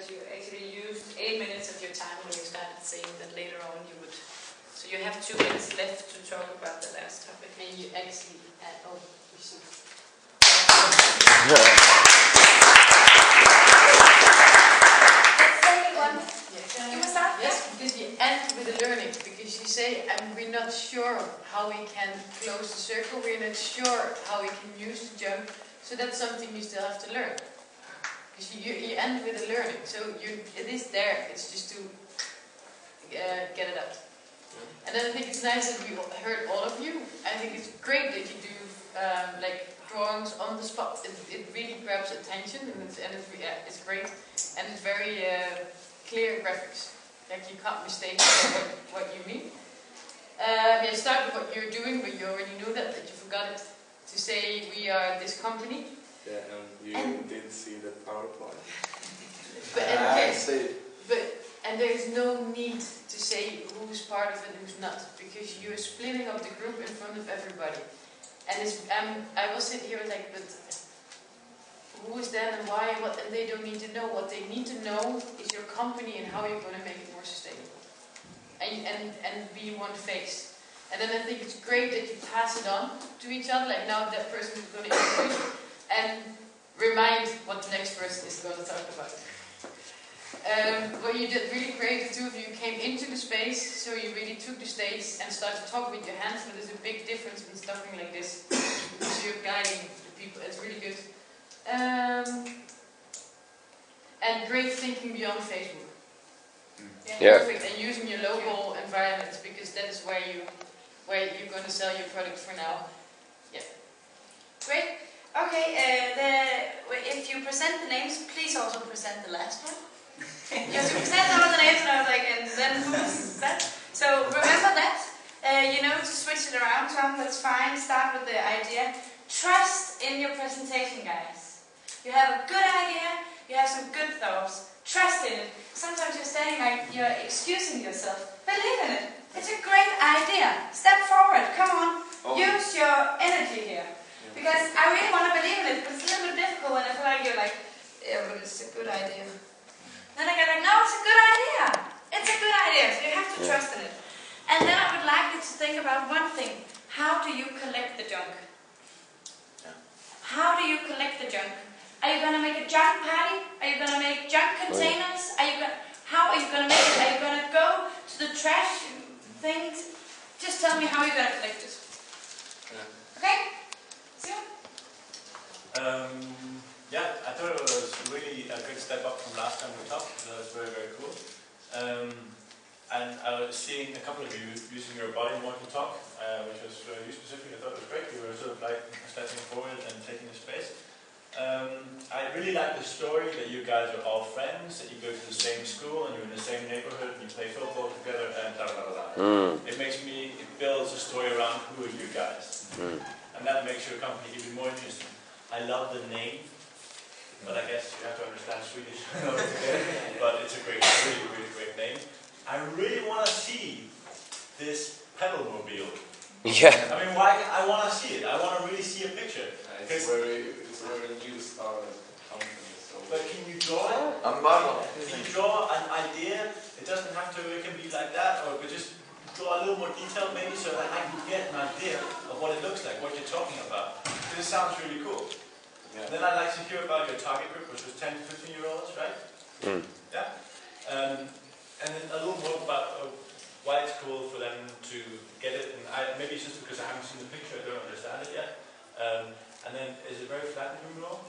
You actually used 8 minutes of your time when you started saying that later on you would. So you have 2 minutes left to talk about the last topic. And you actually you should. You must start? Yes, because you end with the learning. Because you say, we're not sure how we can close the circle, we're not sure how we can use the jump. So that's something you still have to learn. Because you end with the learning. So it is there, it's just to get it out. And then I think it's nice that we heard all of you. I think it's great that you do like drawings on the spot. It really grabs attention, and it's great, and it's very clear graphics. Like you can't mistake what you mean. Yeah, start with what you're doing, but you already knew that you forgot it to say we are this company. Yeah, and you didn't see the PowerPoint. And there is no need to say who's part of it and who's not, because you're splitting up the group in front of everybody. And I will sit here like, but who is that and why, what, and they don't need to know. What they need to know is your company and how you're going to make it more sustainable. And be one face. And then I think it's great that you pass it on to each other, like now that person is going to introduce and remind what the next person is going to talk about. What you did really great, the two of you came into the space, so you really took the stage and started to talk with your hands, but there's a big difference in stuffing like this. So you're guiding the people, it's really good. And great thinking beyond Facebook. Yeah. Perfect, and using your local environments, because that is where you're going to sell your product for now. Yeah. Great. Okay, if you present the names, please also present the last one. You have to present all the names, and I was like, and then who's that? So remember that. To switch it around, Tom, that's fine. Start with the idea. Trust in your presentation, guys. You have a good idea, you have some good thoughts. Trust in it. Sometimes you're standing like you're excusing yourself. Believe in it. It's a great idea. Step forward. Come on. Use your energy here. Because I really want to believe in it, but it's a little bit difficult when I feel like you're like, yeah, but it's a good idea. Then I get like, no, it's a good idea. It's a good idea. So you have to trust in it. And then I would like you to think about one thing. How do you collect the junk? How do you collect the junk? Are you going to make a junk party? Are you going to make junk containers? How are you going to make it? Are you going to go to the trash things? Just tell me how you're going to collect it. Okay? See you. Yeah, I thought it was really a good step up from last time we talked. That was very, very cool. And I was seeing a couple of you using your body more to talk, which was you specifically. I thought it was great. You were sort of like stepping forward and taking the space. I really like the story that you guys are all friends, that you go to the same school and you're in the same neighborhood and you play football together and blah blah blah. It builds a story around who are you guys. And that makes your company even more interesting. I love the name, but I guess you have to understand Swedish. But it's a really, really great name. I really want to see this pedal mobile. Yeah. I mean, why? I want to see it. I want to really see a picture. It's very used our company. So. But can you draw it? Can you draw an idea? It doesn't have to. It can be like that, but just draw a little more detail, maybe, so that I can get an idea of what it looks like, what you're talking about. This sounds really cool. Yeah. Then I'd like to hear about your target group, which was 10 to 15-year-olds, right? Yeah. And then a little more about why it's cool for them to get it. And maybe it's just because I haven't seen the picture, I don't understand it yet. And then, is it very flat in your room?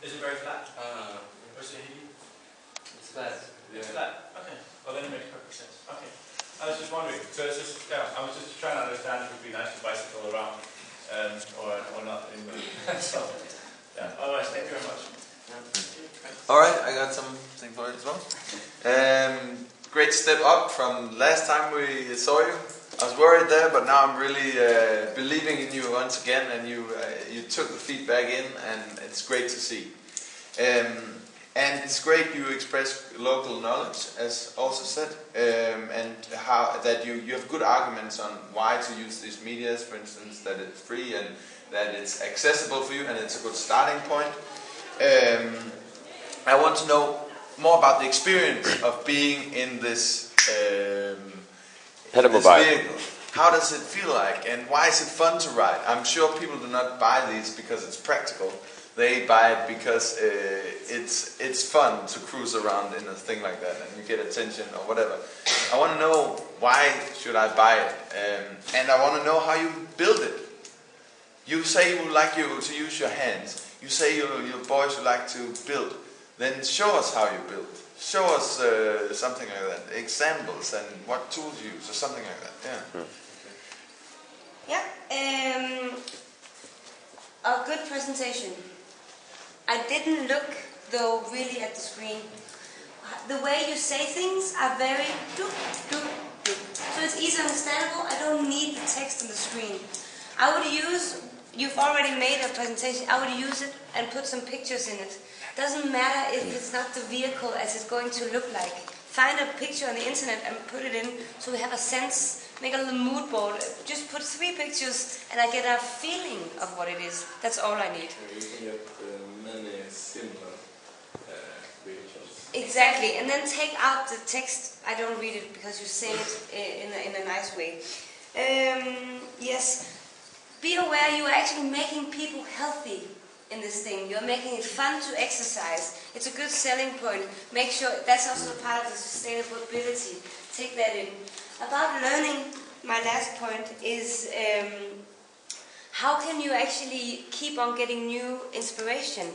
Is it very flat? Where's the heat? It's flat. It's flat. Okay. Well, then it makes perfect sense. Okay. I was just wondering. So it's just, I was just trying to understand if it would be nice to bicycle around, or not. So, yeah. Otherwise, thank you very much. Alright, I got something for it as well. Great step up from last time we saw you. I was worried there, but now I'm really believing in you once again, and you took the feedback in, and it's great to see. And it's great you express local knowledge, as also said, and how that you have good arguments on why to use these medias, for instance, that it's free and that it's accessible for you, and it's a good starting point. I want to know more about the experience of being in this Pedalmobile. vehicle. How does it feel like, and why is it fun to ride? I'm sure people do not buy these because it's practical. They buy it because it's fun to cruise around in a thing like that, and you get attention or whatever. I want to know why should I buy it, and I want to know how you build it. You say you would like to use your hands. You say your boys would like to build. Then show us how you build. Show us something like that. Examples and what tools you use or something like that. Yeah. Yeah. A good presentation. I didn't look though really at the screen. The way you say things are very doop, doop, doop. So it's easy understandable. I don't need the text on the screen. I would use, you've already made a presentation, I would use it and put some pictures in it. Doesn't matter if it's not the vehicle as it's going to look like. Find a picture on the internet and put it in so we have a sense. Make a little mood board. Just put 3 pictures and I get a feeling of what it is. That's all I need. You can get many similar vehicles. Exactly. And then take out the text. I don't read it because you say it in a nice way. Yes. Be aware you are actually making people healthy in this thing. You're making it fun to exercise. It's a good selling point. Make sure that's also a part of the sustainability. Take that in. About learning, my last point is how can you actually keep on getting new inspiration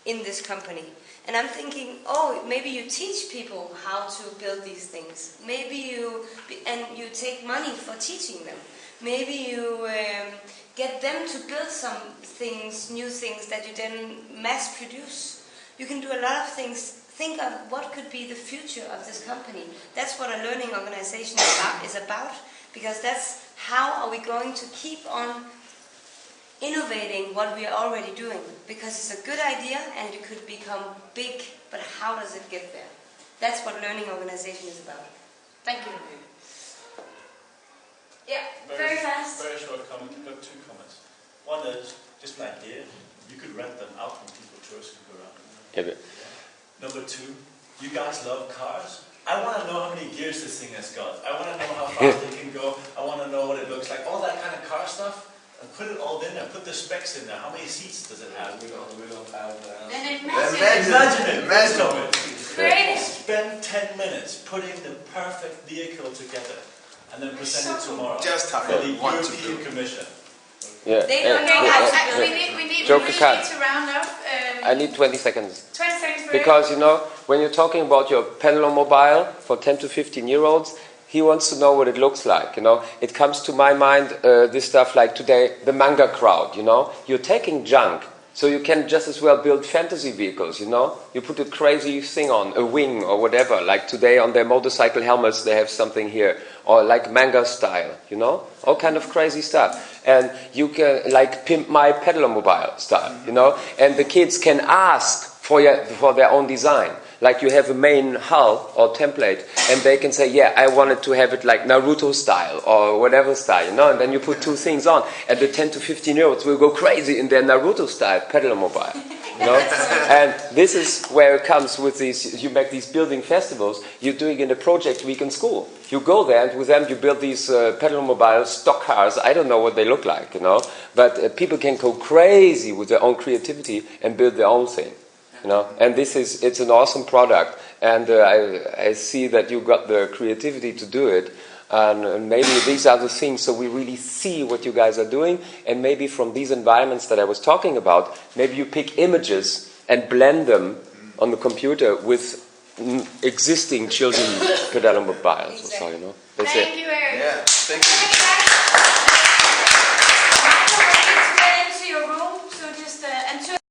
in this company? And I'm thinking, oh, maybe you teach people how to build these things. Maybe you take money for teaching them. Maybe you get them to build some things, new things that you then mass produce. You can do a lot of things. Think of what could be the future of this company. That's what a learning organization is about, because that's how are we going to keep on innovating what we are already doing. Because it's a good idea and it could become big, but how does it get there? That's what learning organization is about. Thank you. Yeah, very fast. Very short comment. I've got 2 comments. One is just an idea. You could rent them out when people tourists can go around. Yeah, Number 2, you guys love cars. I want to know how many gears this thing has got. I want to know how fast it can go. I want to know what it looks like. All that kind of car stuff. And put it all in there. Put the specs in there. How many seats does it have? We don't have that. And Imagine it. Create it. Spend 10 minutes putting the perfect vehicle together and then present it tomorrow. Just how for the you want to European do. Commission. Yeah. They don't know Okay, how guys, to we build. need Joker cut. to round up. I need 20 seconds. 20 seconds for Because, when you're talking about your Pedalmobile for 10 to 15-year-olds, he wants to know what it looks like, It comes to my mind, this stuff like today, the manga crowd, You're taking junk, so you can just as well build fantasy vehicles, You put a crazy thing on, a wing or whatever. Like today on their motorcycle helmets, they have something here. Or like manga style, All kind of crazy stuff. And you can, like, pimp my Pedalmobile style, And the kids can ask for their own design. Like you have a main hull or template, and they can say, yeah, I wanted to have it like Naruto style or whatever style, And then you put 2 things on, and the 10 to 15-year-olds will go crazy in their Naruto style Pedalmobile, And this is where it comes with these. You make these building festivals. You're doing in a project week in school. You go there, and with them you build these Pedalmobile stock cars. I don't know what they look like, But people can go crazy with their own creativity and build their own thing. And it's an awesome product, and I see that you got the creativity to do it, and maybe these are the things so we really see what you guys are doing, and maybe from these environments that I was talking about, maybe you pick images and blend them on the computer with existing children Pedalmobiles, Exactly. or so, That's Thank it. you, Eric. Yeah, thank you.